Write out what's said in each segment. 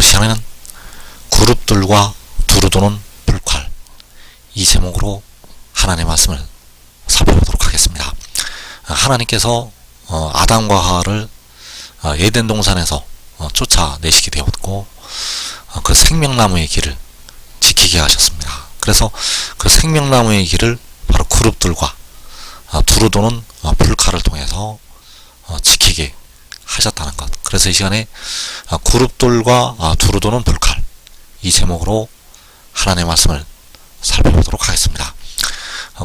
시간에는 그룹들과 두루도는 불활, 이 제목으로 하나님의 말씀을 살펴보도록 하겠습니다. 하나님께서 아담과 하와를 에덴 동산에서 쫓아내시게 되었고, 그 생명나무의 길을 지키게 하셨습니다. 그래서 그 생명나무의 길을 바로 그룹들과 두루도는 불칼을 통해서 지키게 하셨다는 것. 그래서 이 시간에 그룹들과 두루도는 불칼, 이 제목으로 하나님의 말씀을 살펴보도록 하겠습니다.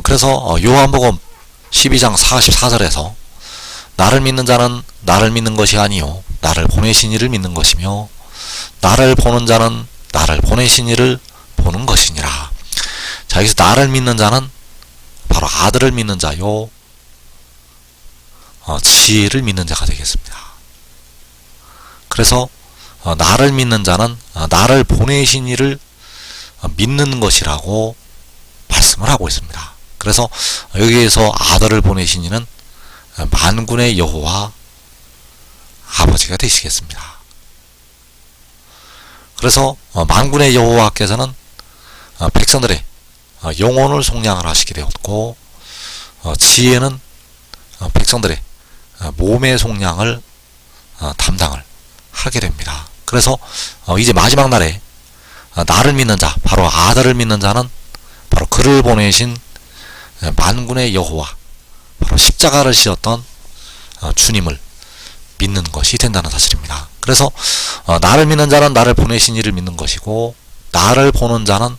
그래서 요한복음 12장 44절에서 나를 믿는 자는 나를 믿는 것이 아니요 나를 보내신 이를 믿는 것이며 나를 보는 자는 나를 보내신 이를 보는 것이니라. 자, 여기서 나를 믿는 자는 바로 아들을 믿는 자요, 지혜를 믿는 자가 되겠습니다. 그래서 나를 믿는 자는 나를 보내신 이를 믿는 것이라고 말씀을 하고 있습니다. 그래서 여기에서 아들을 보내신 이는 만군의 여호와 아버지가 되시겠습니다. 그래서 만군의 여호와께서는 백성들의 영혼을 속량을 하시게 되었고, 지혜는 백성들의 몸의 속량을 담당을 하게 됩니다. 그래서 이제 마지막 날에 나를 믿는 자, 바로 아들을 믿는 자는 바로 그를 보내신 만군의 여호와, 바로 십자가를 지었던 주님을 믿는 것이 된다는 사실입니다. 그래서 나를 믿는 자는 나를 보내신 이를 믿는 것이고, 나를 보는 자는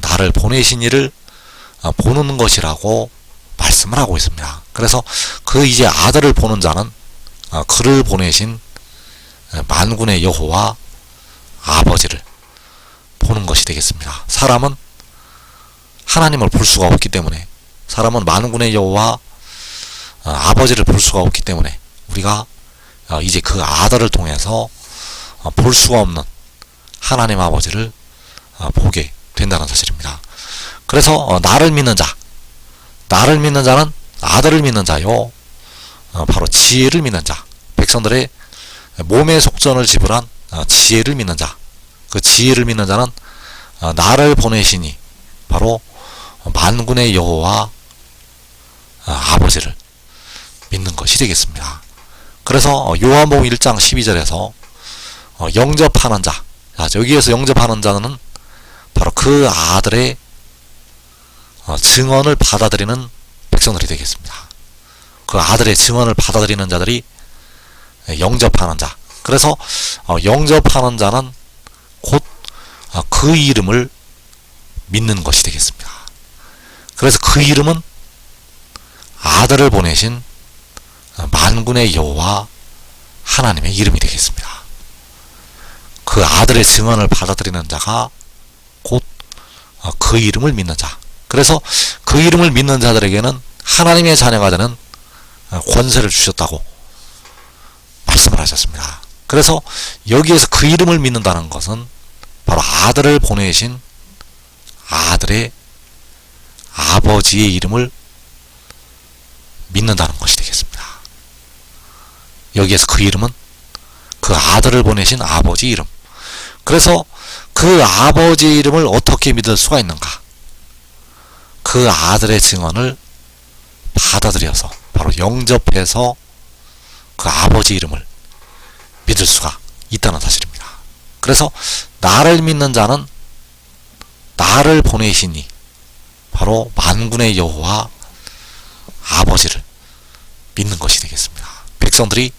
나를 보내신 이를 보는 것이라고 말씀을 하고 있습니다. 그래서 그 이제 아들을 보는 자는 그를 보내신 만군의 여호와 아버지를 보는 것이 되겠습니다. 사람은 하나님을 볼 수가 없기 때문에, 사람은 만군의 여호와 아버지를 볼 수가 없기 때문에 우리가 이제 그 아들을 통해서 볼 수가 없는 하나님 아버지를 보게 된다는 사실입니다. 그래서 나를 믿는 자, 나를 믿는 자는 아들을 믿는 자요, 바로 지혜를 믿는 자, 백성들의 몸의 속전을 지불한 지혜를 믿는 자, 그 지혜를 믿는 자는 나를 보내시니 바로 만군의 여호와 아버지를 믿는 것이 되겠습니다. 그래서 요한복음 1장 12절에서 영접하는 자, 여기에서 영접하는 자는 바로 그 아들의 증언을 받아들이는 백성들이 되겠습니다. 그 아들의 증언을 받아들이는 자들이 영접하는 자. 그래서 영접하는 자는 곧 그 이름을 믿는 것이 되겠습니다. 그래서 그 이름은 아들을 보내신 만군의 여호와 하나님의 이름이 되겠습니다. 그 아들의 증언을 받아들이는 자가 곧 그 이름을 믿는 자. 그래서 그 이름을 믿는 자들에게는 하나님의 자녀가 되는 권세를 주셨다고 말씀을 하셨습니다. 그래서 여기에서 그 이름을 믿는다는 것은 바로 아들을 보내신 아들의 아버지의 이름을 믿는다는 것이 되겠습니다. 여기에서 그 이름은 그 아들을 보내신 아버지 이름. 그래서 그 아버지의 이름을 어떻게 믿을 수가 있는가? 그 아들의 증언을 받아들여서, 바로 영접해서 그 아버지 이름을 믿을 수가 있다는 사실입니다. 그래서 나를 믿는 자는 나를 보내시니 바로 만군의 여호와 아버지를 믿는 것이 되겠습니다. 백성들이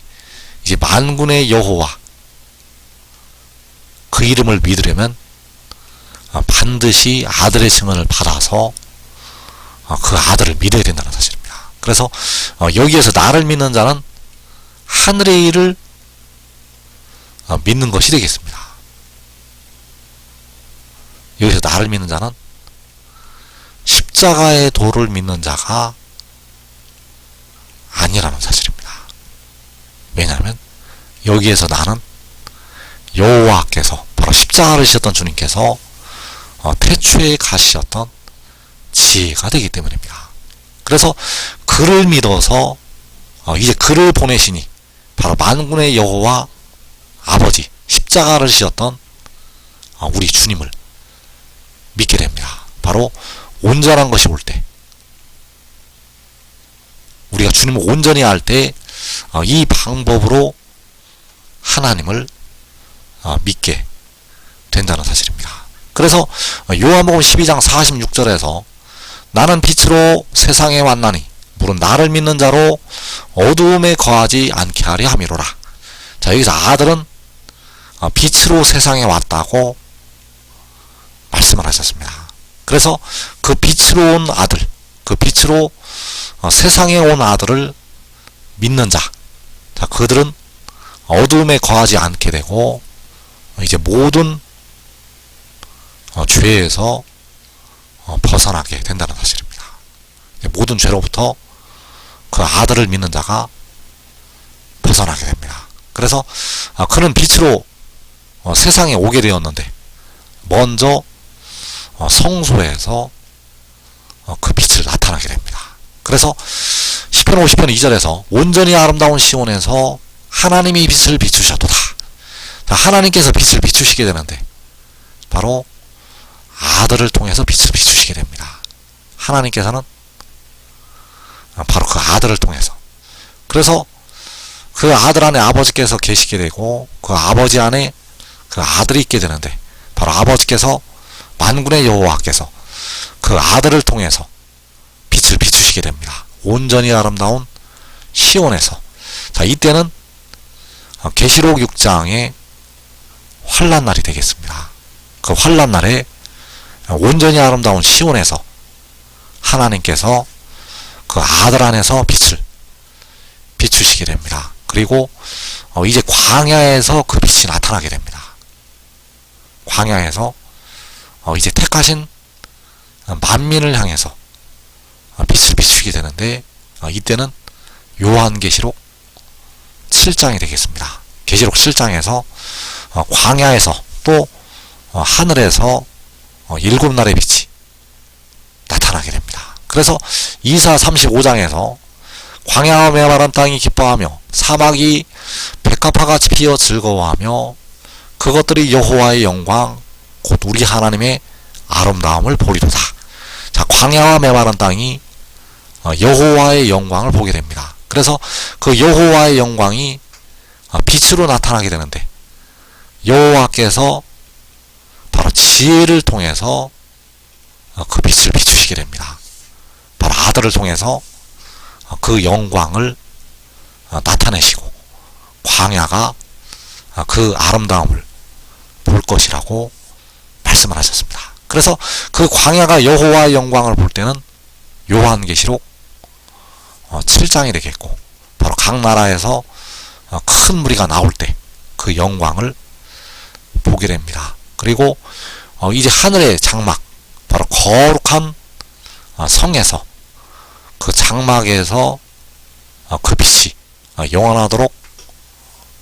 이제 만군의 여호와 그 이름을 믿으려면 반드시 아들의 증언을 받아서 그 아들을 믿어야 된다는 사실입니다. 그래서 여기에서 나를 믿는 자는 하늘의 일을 믿는 것이 되겠습니다. 여기서 나를 믿는 자는 십자가의 도를 믿는 자가 아니라는 사실입니다. 왜냐하면 여기에서 나는 여호와께서, 바로 십자가를 지셨던 주님께서 태초에 가시셨던 지혜가 되기 때문입니다. 그래서 그를 믿어서 이제 그를 보내시니 바로 만군의 여호와 아버지, 십자가 십자가를 지었던 우리 주님을 믿게 됩니다. 바로 온전한 것이 올 때, 우리가 주님을 온전히 알 때 이 방법으로 하나님을 믿게 된다는 사실입니다. 그래서 요한복음 12장 46절에서 나는 빛으로 세상에 왔나니 물은 나를 믿는 자로 어두움에 거하지 않게 하려 함이로라. 자, 여기서 아들은 빛으로 세상에 왔다고 말씀을 하셨습니다. 그래서 그 빛으로 온 아들, 그 빛으로 세상에 온 아들을 믿는 자, 자, 그들은 어두움에 거하지 않게 되고 이제 모든 죄에서 벗어나게 된다는 사실입니다. 모든 죄로부터 그 아들을 믿는 자가 벗어나게 됩니다. 그래서 그는 빛으로 세상에 오게 되었는데 먼저 성소에서 그 빛을 나타나게 됩니다. 그래서 시편 50편 2절에서 온전히 아름다운 시온에서 하나님이 빛을 비추셨도다. 하나님께서 빛을 비추시게 되는데 바로 아들을 통해서 빛을 비추시게 됩니다. 하나님께서는 바로 그 아들을 통해서, 그래서 그 아들 안에 아버지께서 계시게 되고 그 아버지 안에 그 아들이 있게 되는데 바로 아버지께서 만군의 여호와께서 그 아들을 통해서 빛을 비추시게 됩니다. 온전히 아름다운 시온에서. 자, 이때는 계시록 6장의 환란날이 되겠습니다. 그 환란날에 온전히 아름다운 시온에서 하나님께서 그 아들 안에서 빛을 비추시게 됩니다. 그리고 이제 광야에서 그 빛이 나타나게 됩니다. 광야에서 이제 택하신 만민을 향해서 빛을 비추게 되는데 이때는 요한계시록 7장이 되겠습니다. 계시록 7장에서 광야에서 또 하늘에서 7날의 빛이 나타나게 됩니다. 그래서 이사 35장에서 광야와 메마른 땅이 기뻐하며 사막이 백합화같이 피어 즐거워하며 그것들이 여호와의 영광 곧 우리 하나님의 아름다움을 보리로다. 자, 광야와 메마른 땅이 여호와의 영광을 보게 됩니다. 그래서 그 여호와의 영광이 빛으로 나타나게 되는데 여호와께서 바로 지혜를 통해서 그 빛을 비추시게 됩니다. 바로 아들을 통해서 그 영광을 나타내시고 광야가 그 아름다움을 볼 것이라고 말씀을 하셨습니다. 그래서 그 광야가 여호와의 영광을 볼 때는 요한계시록 7장이 되겠고 바로 각 나라에서 큰 무리가 나올 때 그 영광을 보게 됩니다. 그리고 이제 하늘의 장막, 바로 거룩한 성에서 그 장막에서 그 빛이 영원하도록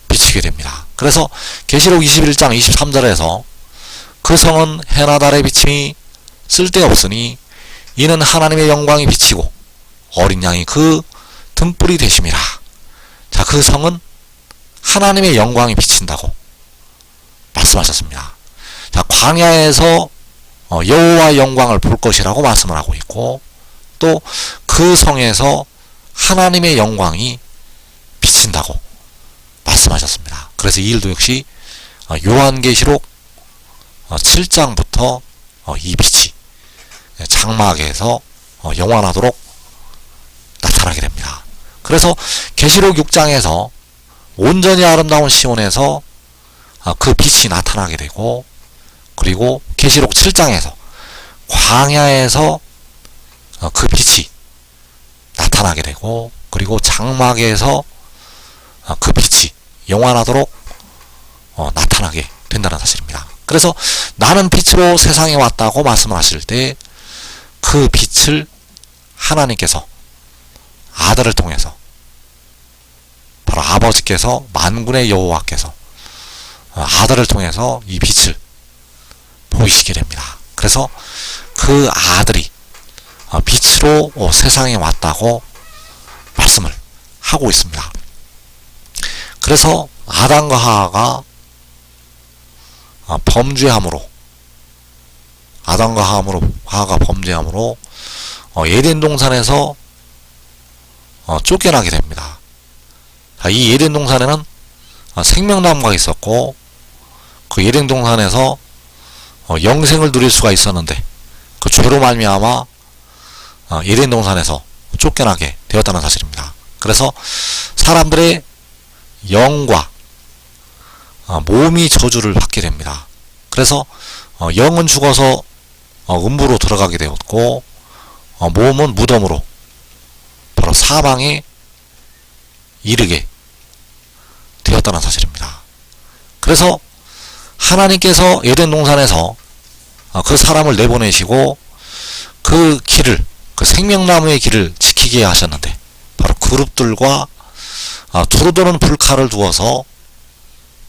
비치게 됩니다. 그래서 계시록 21장 23절에서 그 성은 해나 달의 비침이 쓸데없으니 이는 하나님의 영광이 비치고 어린 양이 그 등불이 되심이라. 자, 그 성은 하나님의 영광이 비친다고 말씀하셨습니다. 자, 광야에서 여호와의 영광을 볼 것이라고 말씀을 하고 있고 또 그 성에서 하나님의 영광이 비친다고 말씀하셨습니다. 그래서 이 일도 역시 요한계시록 7장부터 이 빛이 장막에서 영원하도록 나타나게 됩니다. 그래서 계시록 6장에서 온전히 아름다운 시온에서 그 빛이 나타나게 되고 그리고 계시록 7장에서 광야에서 그 빛이 나타나게 되고 그리고 장막에서 그 빛이 영원하도록 나타나게 된다는 사실입니다. 그래서 나는 빛으로 세상에 왔다고 말씀을 하실 때 그 빛을 하나님께서 아들을 통해서 바로 아버지께서 만군의 여호와께서 아들을 통해서 이 빛을 보이시게 됩니다. 그래서 그 아들이 빛으로 세상에 왔다고 말씀을 하고 있습니다. 그래서 아담과 하와가 범죄함으로, 아담과 하와가 범죄함으로 에덴 동산에서 쫓겨나게 됩니다. 이 에덴 동산에는 생명나무가 있었고, 그 에덴 동산에서 영생을 누릴 수가 있었는데, 그 죄로 말미암아 에덴 동산에서 쫓겨나게 되었다는 사실입니다. 그래서 사람들의 영과 몸이 저주를 받게 됩니다. 그래서 영은 죽어서 음부로 들어가게 되었고, 몸은 무덤으로 바로 사방에 이르게 되었다는 사실입니다. 그래서 하나님께서 에덴 동산에서 그 사람을 내보내시고 그 길을, 그 생명나무의 길을 지키게 하셨는데, 바로 그룹들과 두루 도는 불칼을 두어서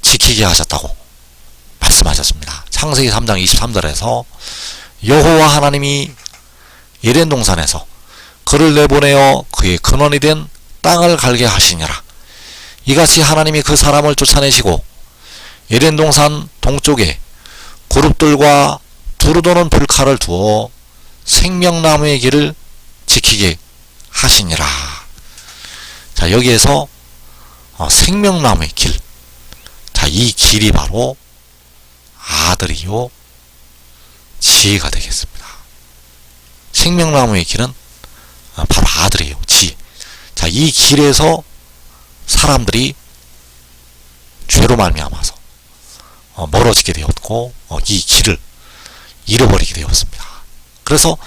지키게 하셨다고 말씀하셨습니다. 창세기 3장 23절에서 여호와 하나님이 에덴 동산에서 그를 내보내어 그의 근원이 된 땅을 갈게 하시니라. 이같이 하나님이 그 사람을 쫓아내시고 에덴 동산 동쪽에 그룹들과 두루 도는 불칼을 두어 생명나무의 길을 지키게 하시니라. 자, 여기에서 생명나무의 길, 자, 이 길이 바로 아들이요 지혜가 되겠습니다. 생명나무의 길은 바로 아들이에요. 지혜. 자, 이 길에서 사람들이 죄로 말미암아서 멀어지게 되었고, 이 길을 잃어버리게 되었습니다. 그래서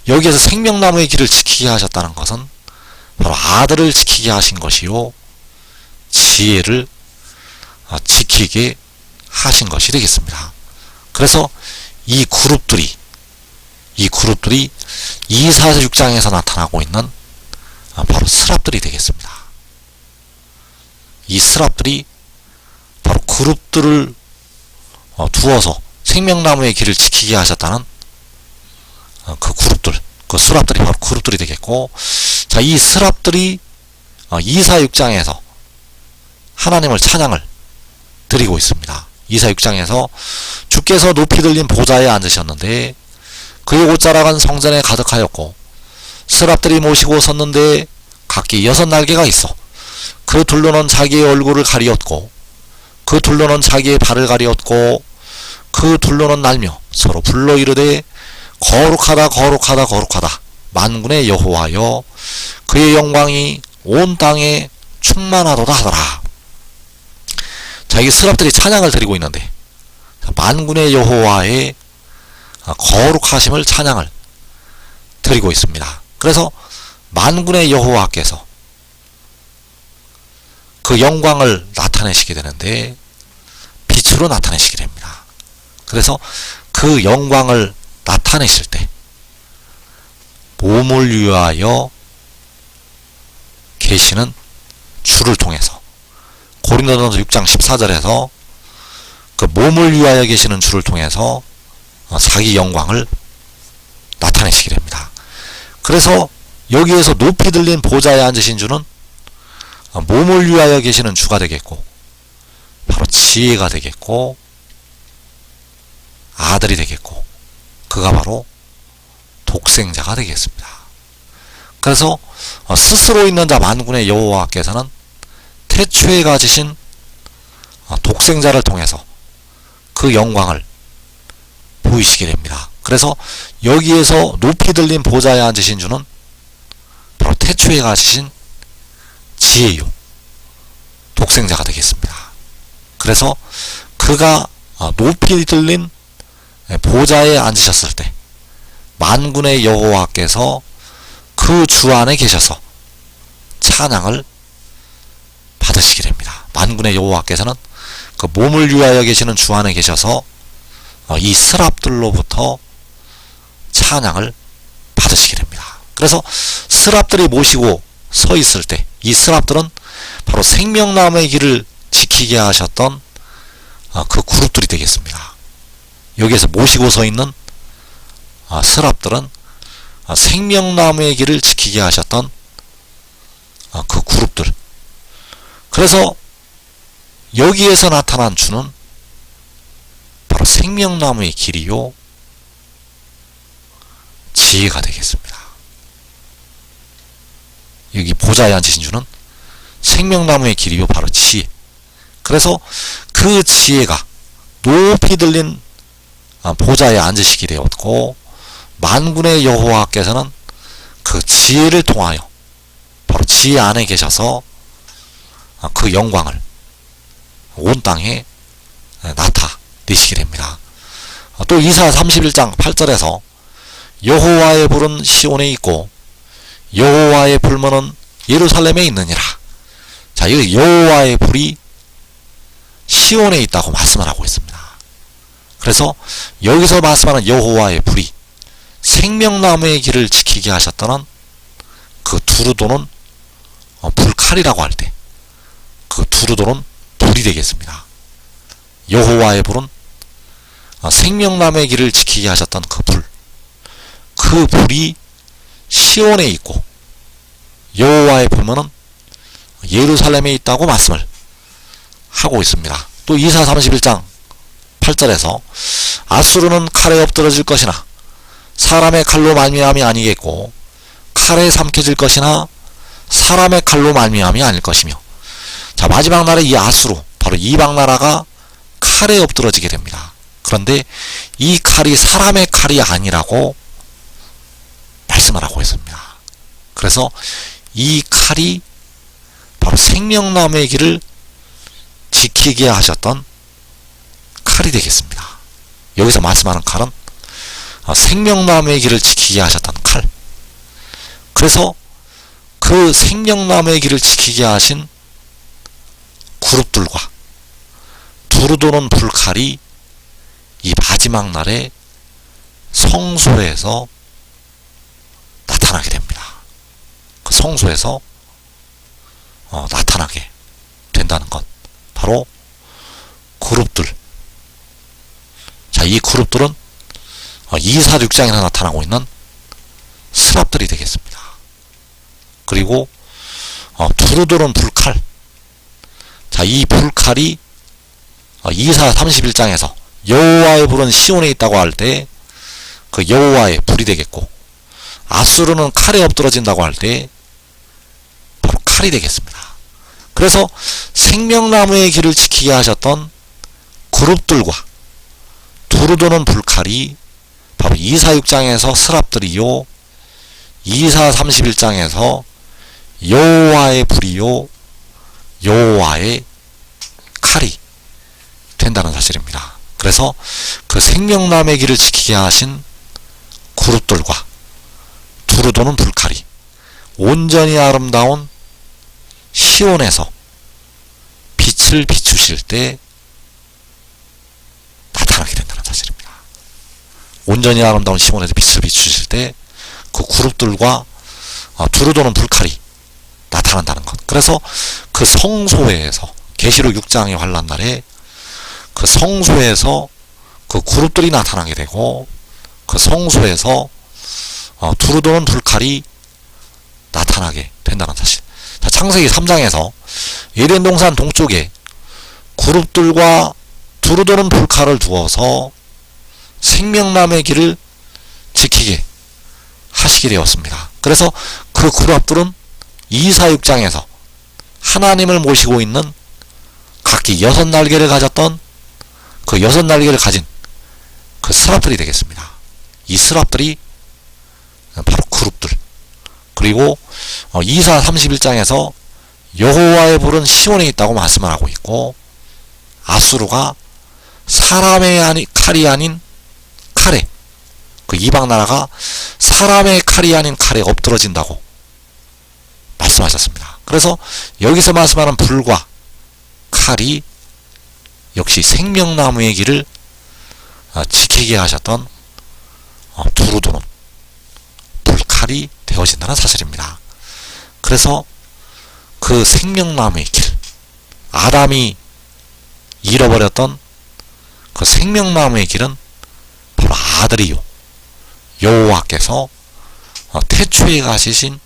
여기에서 생명나무의 길을 지키게 하셨다는 것은 바로 아들을 지키게 하신 것이요 지혜를 지키게 하신 것이 되겠습니다. 그래서 이 그룹들이 246장에서 나타나고 있는 바로 스랍들이 되겠습니다. 이 스랍들이 바로 그룹들을 두어서 생명나무의 길을 지키게 하셨다는 그 그룹들, 그 스랍들이 바로 그룹들이 되겠고, 자, 이 스랍들이 246장에서 하나님을 찬양을 드리고 있습니다. 246장에서 주께서 높이 들린 보좌에 앉으셨는데 그의 옷자락은 성전에 가득하였고, 스랍들이 모시고 섰는데 각기 6날개가 있어 그 둘로는 자기의 얼굴을 가리었고, 그 둘로는 자기의 발을 가리었고, 그 둘로는 날며 서로 불러 이르되 거룩하다 거룩하다 거룩하다 만군의 여호와여, 그의 영광이 온 땅에 충만하도다 하더라. 자, 이 스랍들이 찬양을 드리고 있는데, 만군의 여호와의 거룩하심을 찬양을 드리고 있습니다. 그래서 만군의 여호와께서 그 영광을 나타내시게 되는데 빛으로 나타내시게 됩니다. 그래서 그 영광을 나타내실 때 몸을 위하여 계시는 주를 통해서, 고린도전서 6장 14절에서 그 몸을 위하여 계시는 주를 통해서 자기 영광을 나타내시게 됩니다. 그래서 여기에서 높이 들린 보좌에 앉으신 주는 몸을 위하여 계시는 주가 되겠고, 바로 지혜가 되겠고, 아들이 되겠고, 그가 바로 독생자가 되겠습니다. 그래서 스스로 있는 자 만군의 여호와께서는 태초에 가지신 독생자를 통해서 그 영광을 보이시게 됩니다. 그래서 여기에서 높이 들린 보좌에 앉으신 주는 바로 태초에 가지신 지혜요 독생자가 되겠습니다. 그래서 그가 높이 들린 보좌에 앉으셨을 때 만군의 여호와께서 그 주 안에 계셔서 찬양을 받으시게 됩니다. 만군의 여호와께서는 그 몸을 위하여 계시는 주 안에 계셔서 이 스랍들로부터 찬양을 받으시게 됩니다. 그래서 스랍들이 모시고 서 있을 때 이 스랍들은 바로 생명나무의 길을 지키게 하셨던 그 그룹들이 되겠습니다. 여기에서 모시고 서 있는 스랍들은 생명나무의 길을 지키게 하셨던 그 그룹들. 그래서 여기에서 나타난 주는 바로 생명나무의 길이요 지혜가 되겠습니다. 여기 보좌에 앉으신 주는 생명나무의 길이요 바로 지혜. 그래서 그 지혜가 높이 들린 보좌에 앉으시게 되었고, 만군의 여호와께서는 그 지혜를 통하여 바로 지혜 안에 계셔서 그 영광을 온 땅에 나타내시게 됩니다. 또 이사야 31장 8절에서 여호와의 불은 시온에 있고 여호와의 불문은 예루살렘에 있느니라. 자, 이 여호와의 불이 시온에 있다고 말씀을 하고 있습니다. 그래서 여기서 말씀하는 여호와의 불이 생명나무의 길을 지키게 하셨다는 그 두루도는 불칼이라고 할 때 그 두루도는 불이 되겠습니다. 여호와의 불은 생명나무의 길을 지키게 하셨던 그 불, 그 불이 시온에 있고 여호와의 불문은 예루살렘에 있다고 말씀을 하고 있습니다. 또 이사 31장 8절에서 아수르는 칼에 엎드러질 것이나 사람의 칼로 말미암이 아니겠고 칼에 삼켜질 것이나 사람의 칼로 말미암이 아닐 것이며. 자, 마지막 날에 이 아수르, 바로 이방 나라가 칼에 엎드러지게 됩니다. 그런데 이 칼이 사람의 칼이 아니라고 말씀을 하고 있습니다. 그래서 이 칼이 바로 생명나무의 길을 지키게 하셨던 칼이 되겠습니다. 여기서 말씀하는 칼은 생명나무의 길을 지키게 하셨던 칼. 그래서 그 생명나무의 길을 지키게 하신 그룹들과 두루도는 불칼이 이 마지막 날에 성소에서 나타나게 됩니다. 그 성소에서 나타나게 된다는 것, 바로 그룹들. 자, 이 그룹들은 2사 6장에서 나타나고 있는 스랍들이 되겠습니다. 그리고 두루도는 불칼. 자, 이 불칼이 2사 31장에서 여호와의 불은 시온에 있다고 할 때 그 여호와의 불이 되겠고, 아수르는 칼에 엎드러진다고 할 때 바로 칼이 되겠습니다. 그래서 생명나무의 길을 지키게 하셨던 그룹들과 두루도는 불칼이 바로 2사 6장에서 스랍들이요, 2사 31장에서 여호와의 불이요 여호와의 칼이 된다는 사실입니다. 그래서 그 생명나무의 길을 지키게 하신 그룹들과 두루도는 불칼이 온전히 아름다운 시온에서 빛을 비추실 때 나타나게 된다는 사실입니다. 온전히 아름다운 시온에서 빛을 비추실 때 그 그룹들과 두루도는 불칼이 나타난다는 것. 그래서 그 성소에서 계시록 6장의 환란날에 그 성소에서 그 그룹들이 나타나게 되고, 그 성소에서 두루도는 불칼이 나타나게 된다는 사실. 자, 창세기 3장에서 에덴 동산 동쪽에 그룹들과 두루도는 불칼을 두어서 생명나무의 길을 지키게 하시게 되었습니다. 그래서 그 그룹들은 2사 6장에서 하나님을 모시고 있는 각기 6날개를 가졌던 그 6날개를 가진 그 스랍들이 되겠습니다. 이 스랍들이 바로 그룹들. 그리고 2사 31장에서 여호와의 불은 시온에 있다고 말씀을 하고 있고, 아수르가 사람의 칼이 아닌 칼에, 그 이방 나라가 사람의 칼이 아닌 칼에 엎드러진다고 말씀하셨습니다. 그래서 여기서 말씀하는 불과 칼이 역시 생명나무의 길을 지키게 하셨던 두루도는 불칼이 되어진다는 사실입니다. 그래서 그 생명나무의 길, 아담이 잃어버렸던 그 생명나무의 길은 바로 아들이요 여호와께서 태초에 가지신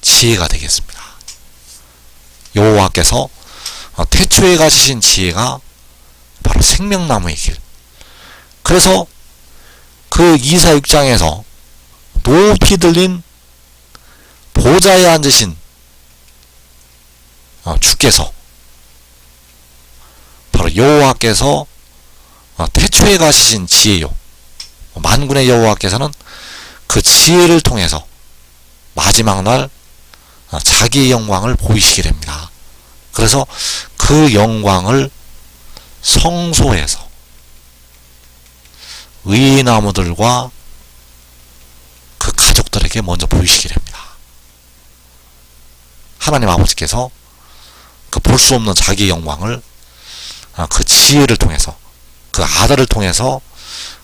지혜가 되겠습니다. 여호와께서 태초에 가지신 지혜가 바로 생명나무의 길, 그래서 그 이사 6장에서 높이 들린 보좌에 앉으신 주께서 바로 여호와께서 태초에 가지신 지혜요, 만군의 여호와께서는 그 지혜를 통해서 마지막 날 자기의 영광을 보이시게 됩니다. 그래서 그 영광을 성소에서 의나무들과 그 가족들에게 먼저 보이시게 됩니다. 하나님 아버지께서 그 볼 수 없는 자기의 영광을 그 지혜를 통해서, 그 아들을 통해서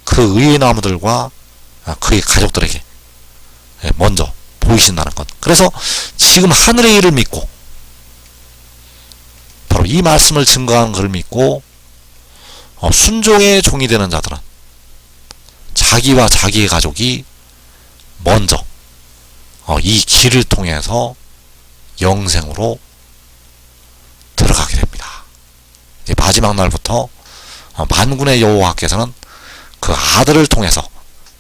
그 의나무들과 그의 가족들에게 먼저 보이신다는 것. 그래서 지금 하늘의 일을 믿고 바로 이 말씀을 증거하는 것을 믿고 순종의 종이 되는 자들은 자기와 자기의 가족이 먼저 이 길을 통해서 영생으로 들어가게 됩니다. 이제 마지막 날부터 만군의 여호와께서는 그 아들을 통해서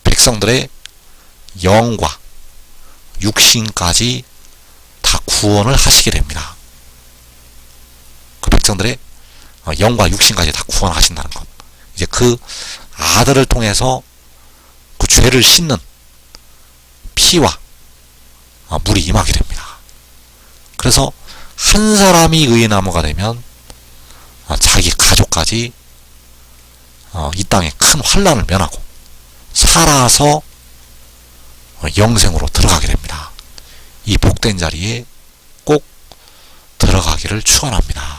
백성들의 영과 육신까지 다 구원을 하시게 됩니다. 그 백성들의 영과 육신까지 다 구원하신다는 것. 이제 그 아들을 통해서 그 죄를 씻는 피와 물이 임하게 됩니다. 그래서 한 사람이 의나무가 되면 자기 가족까지 이 땅에 큰 환난을 면하고 살아서 영생으로 들어가게 됩니다. 이 복된 자리에 꼭 들어가기를 축원합니다.